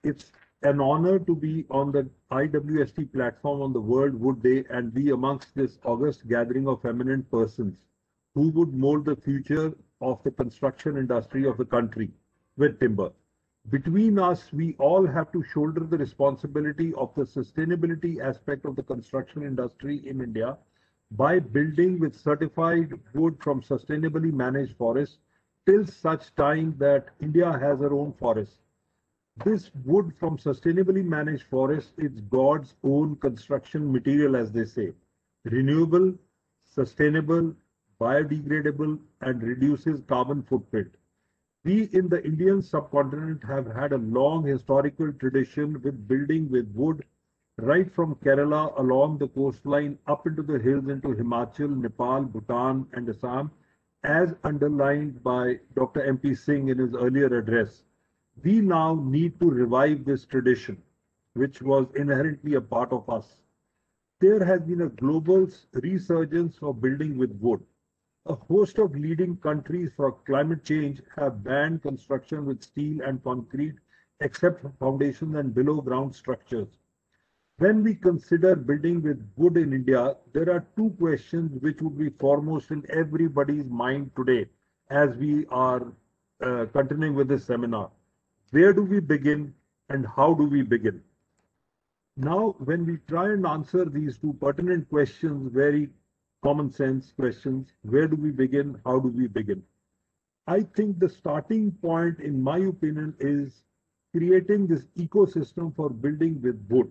it's an honor to be on the IWST platform on the World Wood Day and be amongst this august gathering of eminent persons who would mold the future of the construction industry of the country with timber. Between us, we all have to shoulder the responsibility of the sustainability aspect of the construction industry in India by building with certified wood from sustainably managed forests till such time that India has her own forests. This wood from sustainably managed forests is God's own construction material, as they say. Renewable, sustainable, biodegradable, and reduces carbon footprint. We in the Indian subcontinent have had a long historical tradition with building with wood, right from Kerala along the coastline up into the hills into Himachal, Nepal, Bhutan, and Assam, as underlined by Dr. M.P. Singh in his earlier address. We now need to revive this tradition, which was inherently a part of us. There has been a global resurgence of building with wood. A host of leading countries for climate change have banned construction with steel and concrete, except for foundations and below ground structures. When we consider building with wood in India, there are two questions which would be foremost in everybody's mind today as we are continuing with this seminar. Where do we begin and how do we begin? Now, when we try and answer these two pertinent questions, very common sense questions, where do we begin? How do we begin? I think the starting point, in my opinion, is creating this ecosystem for building with wood.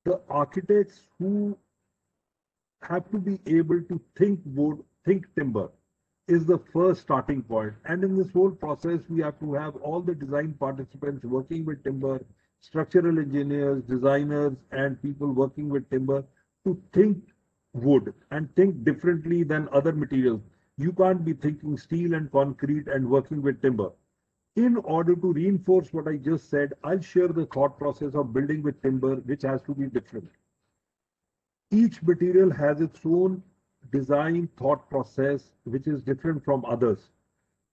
The architects who have to be able to think wood, think timber, is the first starting point. And in this whole process, we have to have all the design participants working with timber, structural engineers, designers, and people working with timber to think wood and think differently than other materials. You can't be thinking steel and concrete and working with timber. In order to reinforce what I just said, I'll share the thought process of building with timber, which has to be different. Each material has its own design thought process, which is different from others.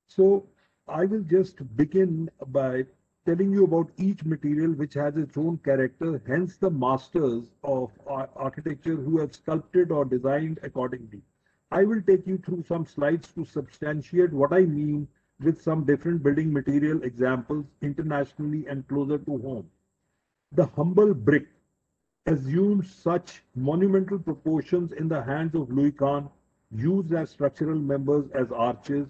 So I will just begin by telling you about each material which has its own character, hence the masters of architecture who have sculpted or designed accordingly. I will take you through some slides to substantiate what I mean with some different building material examples internationally and closer to home. The humble brick assumes such monumental proportions in the hands of Louis Kahn, used as structural members as arches.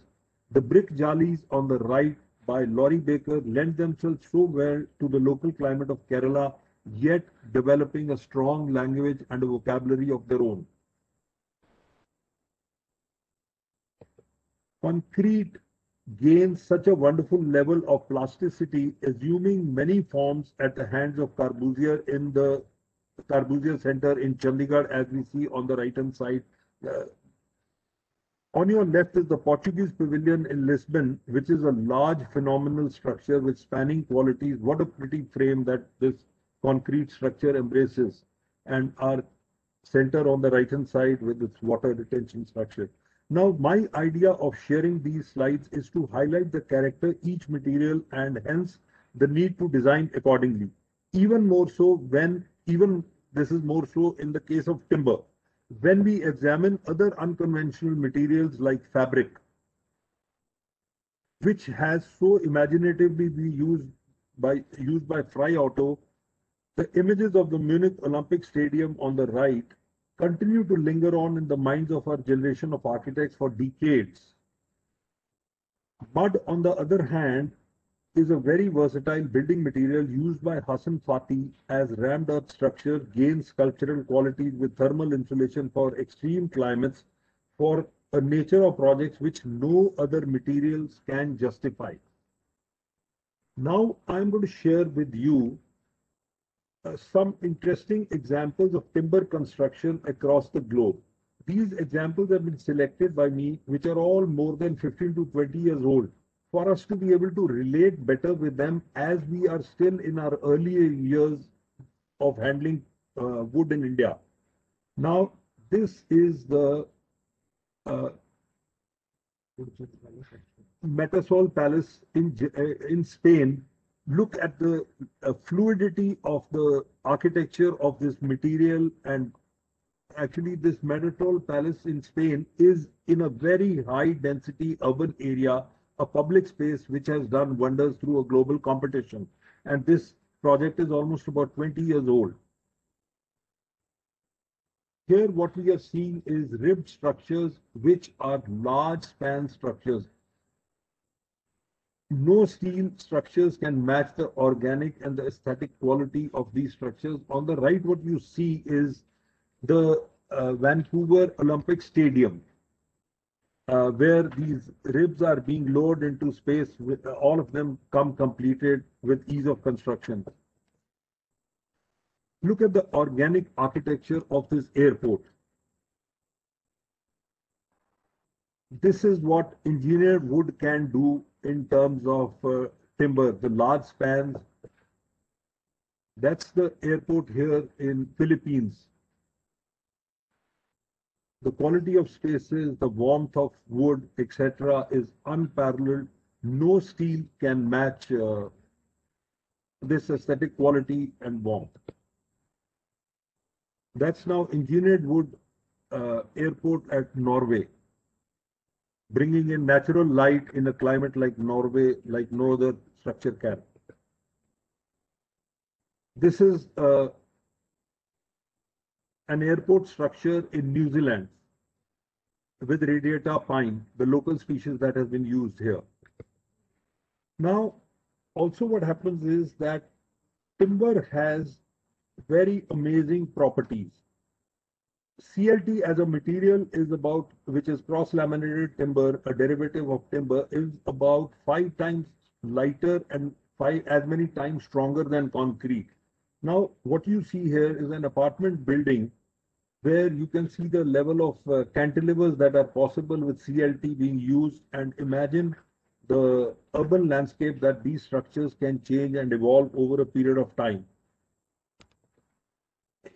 The brick jalis on the right by Laurie Baker lend themselves so well to the local climate of Kerala, yet developing a strong language and a vocabulary of their own. Concrete gains such a wonderful level of plasticity, assuming many forms at the hands of Corbusier in the Corbusier Center in Chandigarh, as we see on the right-hand side. On your left is the Portuguese Pavilion in Lisbon, which is a large phenomenal structure with spanning qualities. What a pretty frame that this concrete structure embraces. And our center on the right-hand side with its water retention structure. Now, my idea of sharing these slides is to highlight the character each material and hence the need to design accordingly. Even more so this is more so in the case of timber. When we examine other unconventional materials like fabric, which has so imaginatively been used by Fry Auto, the images of the Munich Olympic Stadium on the right continue to linger on in the minds of our generation of architects for decades. Mud, on the other hand, is a very versatile building material used by Hassan Fatih as rammed earth structure, gains sculptural qualities with thermal insulation for extreme climates, for a nature of projects which no other materials can justify. Now I'm going to share with you some interesting examples of timber construction across the globe. These examples have been selected by me, which are all more than 15 to 20 years old, for us to be able to relate better with them as we are still in our earlier years of handling wood in India. Now, this is the Metasol Palace in Spain, look at the fluidity of the architecture of this material. And actually this Metatol Palace in Spain is in a very high density urban area, a public space which has done wonders through a global competition. And this project is almost about 20 years old. Here what we are seeing is ribbed structures which are large span structures. No steel structures can match the organic and the aesthetic quality of these structures. On the right, what you see is the Vancouver Olympic Stadium, where these ribs are being lowered into space. With all of them come completed with ease of construction. Look at the organic architecture of this airport. This is what engineered wood can do in terms of timber, the large spans. That's the airport here in Philippines. The quality of spaces, the warmth of wood, etc. is unparalleled. No steel can match this aesthetic quality and warmth. That's now engineered wood airport at Norway, bringing in natural light in a climate like Norway, like no other structure can. This is an airport structure in New Zealand with radiata pine, the local species that has been used here. Now, also what happens is that timber has very amazing properties. CLT as a material is about, which is cross-laminated timber, a derivative of timber, is about 5 times lighter and as many times stronger than concrete. Now, what you see here is an apartment building where you can see the level of cantilevers that are possible with CLT being used, and imagine the urban landscape that these structures can change and evolve over a period of time.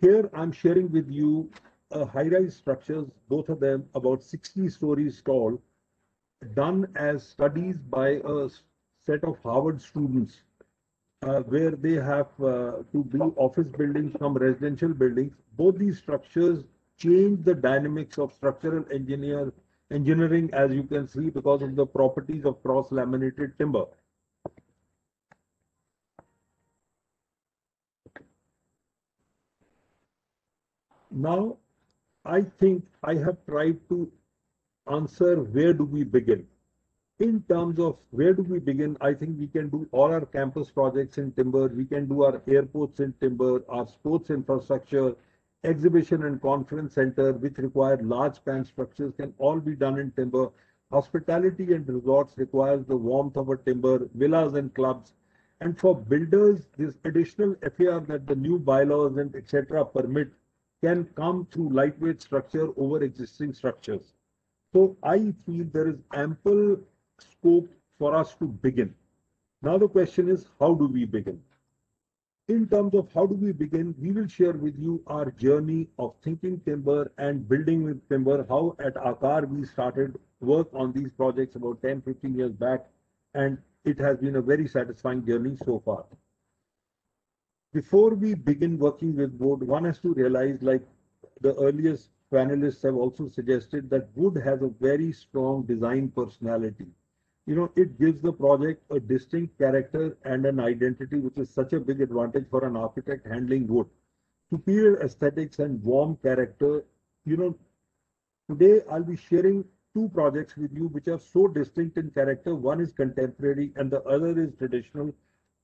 Here I'm sharing with you high-rise structures, both of them about 60 stories tall, done as studies by a set of Harvard students, where they have to build office buildings from residential buildings. Both these structures change the dynamics of structural engineering, as you can see, because of the properties of cross-laminated timber. Now, I think I have tried to answer where do we begin. In terms of where do we begin, I think we can do all our campus projects in timber, we can do our airports in timber, our sports infrastructure, exhibition and conference center, which require large span structures, can all be done in timber. Hospitality and resorts requires the warmth of a timber, villas and clubs. And for builders, this additional FAR that the new bylaws and etc. permit can come through lightweight structure over existing structures. So I feel there is ample scope for us to begin. Now the question is, how do we begin? In terms of how do we begin, we will share with you our journey of thinking timber and building with timber, how at Aakaar we started work on these projects about 10-15 years back, and it has been a very satisfying journey so far. Before we begin working with wood, one has to realize, like the earliest panelists have also suggested, that wood has a very strong design personality. You know, it gives the project a distinct character and an identity, which is such a big advantage for an architect handling wood. Superior aesthetics and warm character. You know, today I'll be sharing two projects with you which are so distinct in character. One is contemporary and the other is traditional,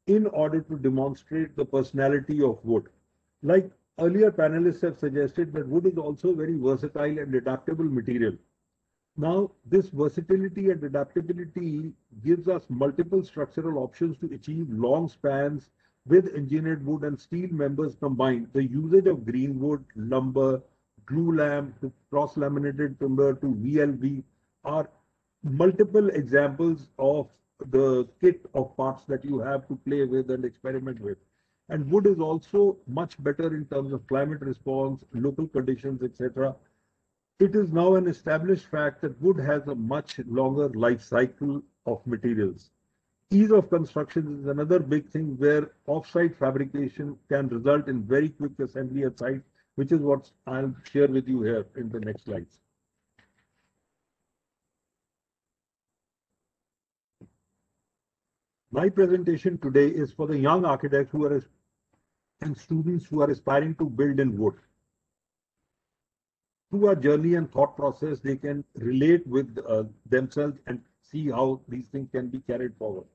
in order to demonstrate the personality of wood. Like earlier panelists have suggested, that wood is also a very versatile and adaptable material. Now, this versatility and adaptability gives us multiple structural options to achieve long spans with engineered wood and steel members combined. The usage of green wood, lumber, glulam, to cross-laminated timber to VLV are multiple examples of the kit of parts that you have to play with and experiment with. And wood is also much better in terms of climate response, local conditions, etc. It is now an established fact that wood has a much longer life cycle of materials. Ease of construction is another big thing where off-site fabrication can result in very quick assembly at site, which is what I'll share with you here in the next slides. My presentation today is for the young architects who are and students who are aspiring to build in wood. Through our journey and thought process, they can relate with themselves and see how these things can be carried forward.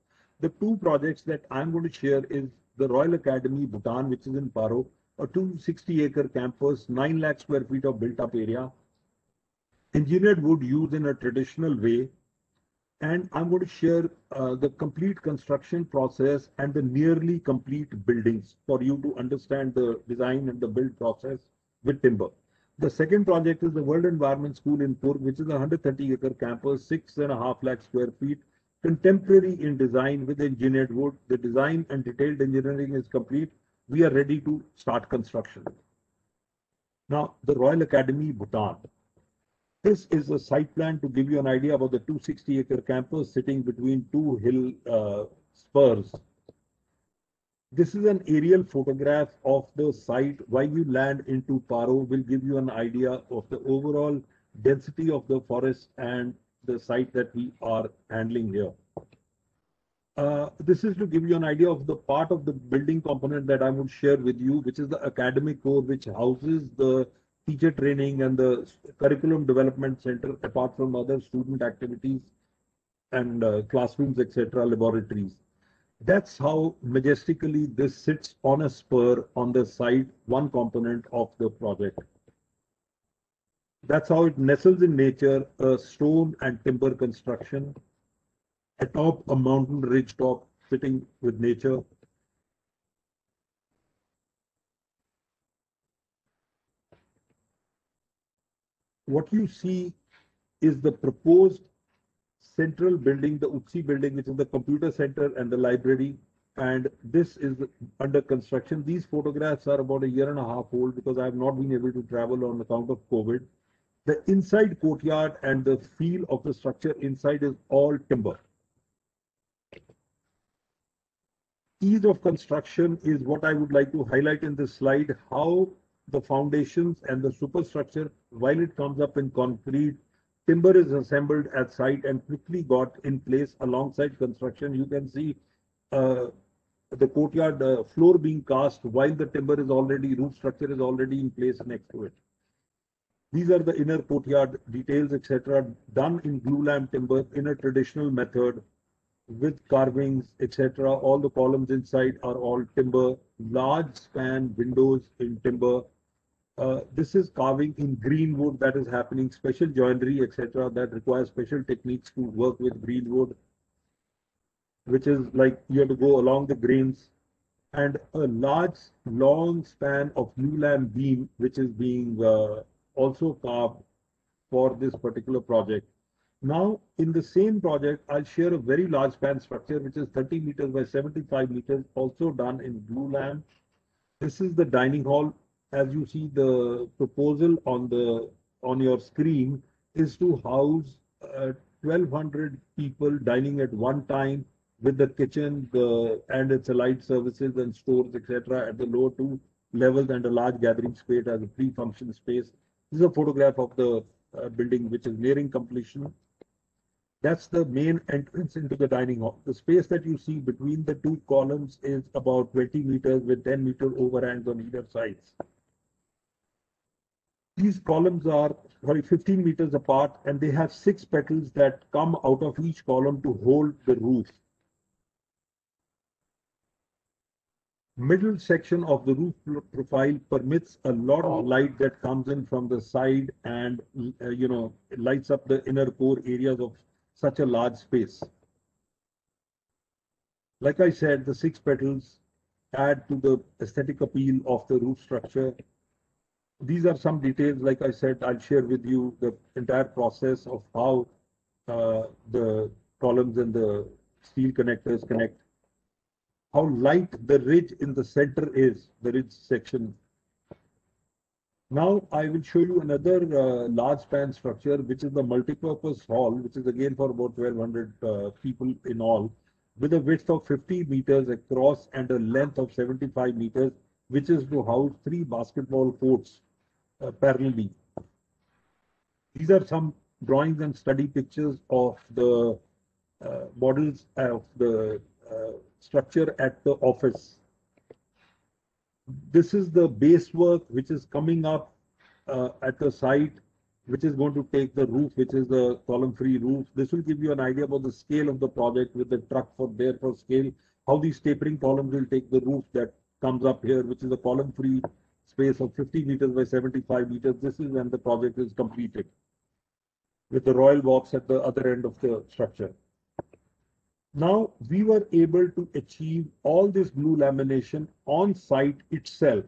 The two projects that I'm going to share is the Royal Academy, Bhutan, which is in Paro, a 260-acre campus, 9 lakh square feet of built-up area, engineered wood used in a traditional way, and I'm going to share the complete construction process and the nearly complete buildings for you to understand the design and the build process with timber. The second project is the World Environment School in Pur, which is a 130-acre campus, 6.5 lakh square feet, contemporary in design with engineered wood. The design and detailed engineering is complete. We are ready to start construction. Now, the Royal Academy, Bhutan. This is a site plan to give you an idea about the 260-acre campus sitting between two hill spurs. This is an aerial photograph of the site. While you land into Paro, will give you an idea of the overall density of the forest and the site that we are handling here. This is to give you an idea of the part of the building component that I would share with you, which is the academic core, which houses the teacher training and the curriculum development center, apart from other student activities and classrooms, etc., laboratories. That's how majestically this sits on a spur on the site, one component of the project. That's how it nestles in nature, a stone and timber construction, atop a mountain ridge top sitting with nature. What you see is the proposed central building, the UTSI building, which is the computer center and the library. And this is under construction. These photographs are about 1.5 years old because I have not been able to travel on account of COVID. The inside courtyard and the feel of the structure inside is all timber. Ease of construction is what I would like to highlight in this slide, how the foundations and the superstructure, while it comes up in concrete, timber is assembled at site and quickly got in place alongside construction. You can see the courtyard floor being cast while the timber is already, roof structure is already in place next to it. These are the inner courtyard details, etc., done in glulam timber in a traditional method with carvings, etc. All the columns inside are all timber, large span windows in timber. This is carving in green wood that is happening, special joinery, etc. that requires special techniques to work with green wood, which is like you have to go along the grains, and a large, long span of glulam beam, which is being also carved for this particular project. Now, in the same project, I'll share a very large span structure, which is 30 meters by 75 meters, also done in glulam. This is the dining hall. As you see, the proposal on your screen is to house 1,200 people dining at one time with the kitchen, and its allied services and stores, etc. at the lower two levels and a large gathering space as a pre-function space. This is a photograph of the building, which is nearing completion. That's the main entrance into the dining hall. The space that you see between the two columns is about 20 meters with 10-meter overhangs on either sides. These columns are 15 meters apart, and they have 6 petals that come out of each column to hold the roof. Middle section of the roof profile permits a lot of light that comes in from the side and lights up the inner core areas of such a large space. Like I said, the 6 petals add to the aesthetic appeal of the roof structure. These are some details. Like I said, I'll share with you the entire process of how the columns and the steel connectors connect. How light the ridge in the center is, the ridge section. Now I will show you another large span structure, which is the multipurpose hall, which is again for about 1,200 people in all. with a width of 50 meters across and a length of 75 meters, which is to house 3 basketball courts parallelly. These are some drawings and study pictures of the models of the structure at the office. This is the base work which is coming up at the site, which is going to take the roof, which is the column-free roof. This will give you an idea about the scale of the project with the truck for scale, how these tapering columns will take the roof that comes up here, which is a column-free space of 50 meters by 75 meters. This is when the project is completed, with the royal box at the other end of the structure. Now, we were able to achieve all this glue lamination on site itself,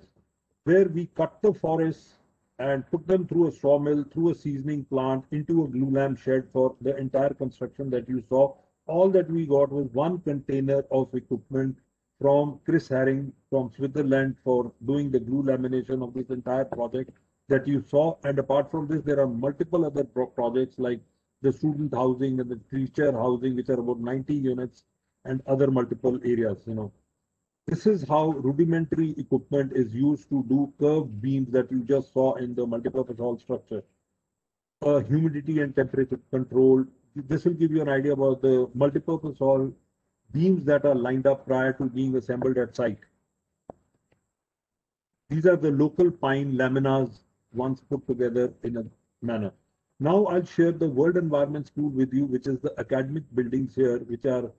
where we cut the forests and put them through a sawmill, through a seasoning plant, into a glue lam shed for the entire construction that you saw. All that we got was one container of equipment from Chris Haring from Switzerland for doing the glue lamination of this entire project that you saw. And apart from this, there are multiple other projects like the student housing and the teacher housing, which are about 90 units, and other multiple areas. This is how rudimentary equipment is used to do curved beams that you just saw in the multipurpose hall structure. Humidity and temperature control. This will give you an idea about the multipurpose hall beams that are lined up prior to being assembled at site. These are the local pine laminas once put together in a manner. Now I'll share the World Environment School with you, which is the academic buildings here, which are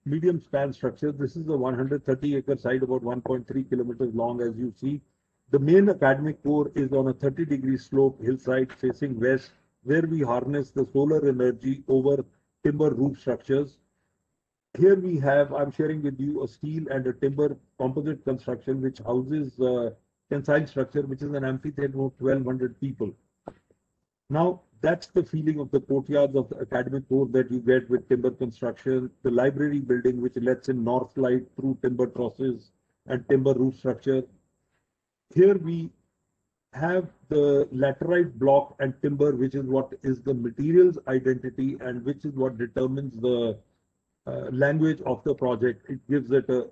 medium span structure. This is a 130-acre site, about 1.3 kilometers long, as you see. The main academic core is on a 30-degree slope hillside facing west, where we harness the solar energy over timber roof structures. Here we have, I'm sharing with you a steel and a timber composite construction, which houses tensile structure, which is an amphitheater of 1,200 people. Now, that's the feeling of the courtyards of the academic core that you get with timber construction, the library building, which lets in north light through timber trusses and timber roof structure. Here we have the laterite block and timber, which is what is the materials identity and which is what determines the language of the project. It gives it a,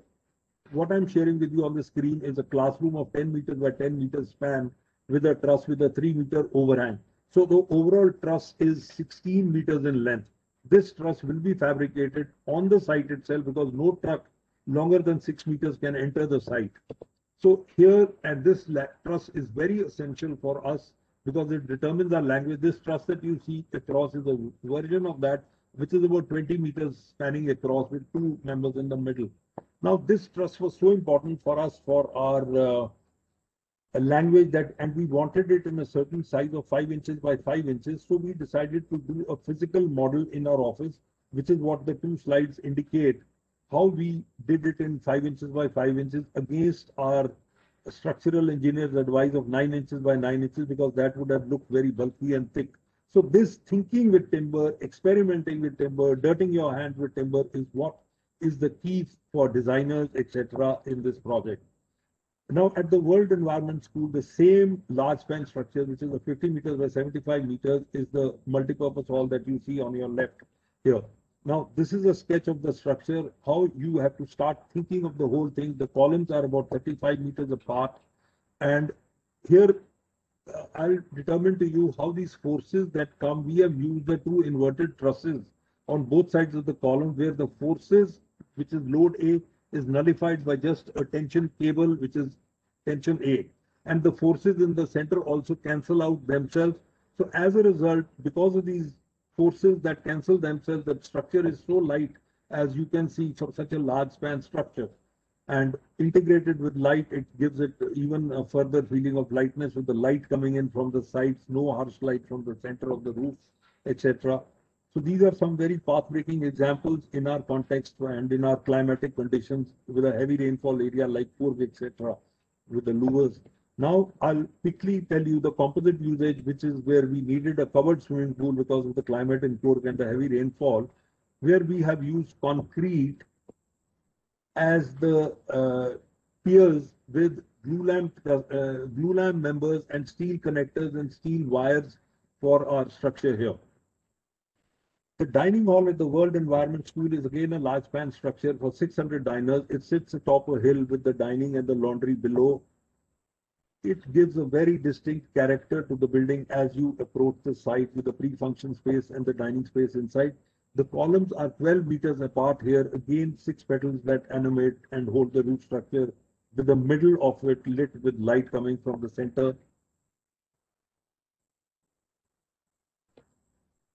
what I'm sharing with you on the screen is a classroom of 10 meters by 10 meters span with a truss with a 3-meter overhang. So the overall truss is 16 meters in length. This truss will be fabricated on the site itself because no truck longer than 6 meters can enter the site. So here, and this truss is very essential for us because it determines our language. This truss that you see across is a version of that, which is about 20 meters spanning across with 2 members in the middle. Now, this truss was so important for us for our a language that, and we wanted it in a certain size of 5 inches by 5 inches. So we decided to do a physical model in our office, which is what the 2 slides indicate, how we did it in 5 inches by 5 inches against our structural engineer's advice of 9 inches by 9 inches, because that would have looked very bulky and thick. So this thinking with timber, experimenting with timber, dirting your hands with timber is what is the key for designers, etc. in this project. Now, at the World Environment School, the same large span structure, which is a 50 meters by 75 meters, is the multipurpose hall that you see on your left here. Now, this is a sketch of the structure, how you have to start thinking of the whole thing. The columns are about 35 meters apart. And here, I'll determine to you how these forces that come, we have used the 2 inverted trusses on both sides of the column, where the forces, which is load A, is nullified by just a tension cable, which is tension A. And the forces in the center also cancel out themselves. So as a result, because of these forces that cancel themselves, the structure is so light, as you can see, for such a large span structure. And integrated with light, it gives it even a further feeling of lightness with the light coming in from the sides, no harsh light from the center of the roof, etc. So these are some very path-breaking examples in our context and in our climatic conditions with a heavy rainfall area like Coorg, etc. with the louvers. Now I'll quickly tell you the composite usage, which is where we needed a covered swimming pool because of the climate in Coorg and the heavy rainfall, where we have used concrete as the piers with glue lam members and steel connectors and steel wires for our structure here. The dining hall at the World Environment School is again a large span structure for 600 diners. It sits atop a hill with the dining and the laundry below. It gives a very distinct character to the building as you approach the site with the pre-function space and the dining space inside. The columns are 12 meters apart here, again 6 petals that animate and hold the roof structure, with the middle of it lit with light coming from the center.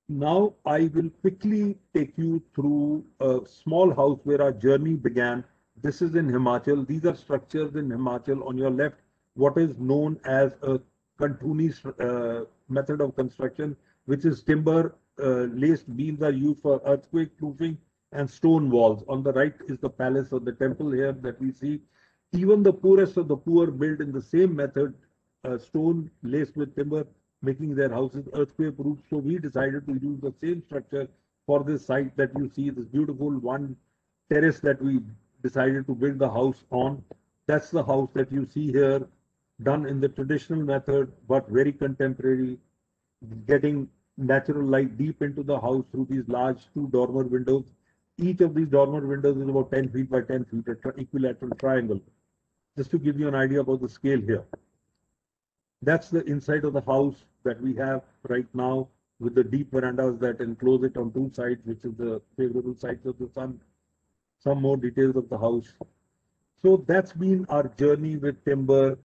Now I will quickly take you through a small house where our journey began. This is in Himachal. These are structures in Himachal. On your left, what is known as a Kantuni method of construction, which is timber laced beams are used for earthquake proofing and stone walls. On the right is the palace or the temple here that we see. Even the poorest of the poor build in the same method, stone laced with timber, making their houses earthquake proof. So we decided to use the same structure for this site that you see, this beautiful one terrace that we decided to build the house on. That's the house that you see here, done in the traditional method, but very contemporary, getting natural light deep into the house through these large 2 dormer windows. Each of these dormer windows is about 10 feet by 10 feet, an equilateral triangle. Just to give you an idea about the scale here. That's the inside of the house that we have right now, with the deep verandas that enclose it on 2 sides, which is the favorable sides of the sun. Some more details of the house. So that's been our journey with timber.